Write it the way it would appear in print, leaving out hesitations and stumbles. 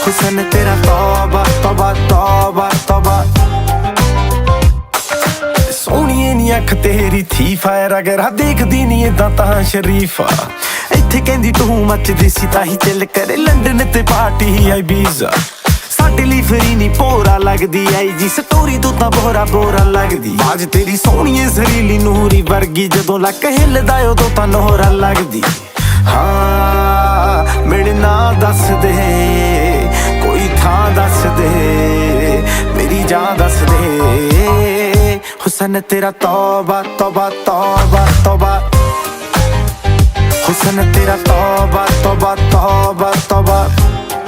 हुस्न तेरा तौबा तौबा तौबा तौबा। सोहणीए नी अख तेरी थी फायर अगर देखदी नी इदां तां शरीफा। इत्थे कहंदी तू मचदी सी ताही चिल करे लंडन ते पार्टी आई बीजा। साडे लई फ्री नी भोरा लगदी आई जी स्टोरी तू तां बोरा बोरा लगदी। बाज तेरी सोहणीए सरीली नूरी वर्गी जदों लक हिलदा उदों तां नोहरा लगदी। हाँ मेरे ना दस दे कोई थां दस दे मेरी जान दस दे। हुस्न तेरा तौबा तौबा तौबा तौबा। हुस्न तेरा तौबा तौबा तौबा तौबा।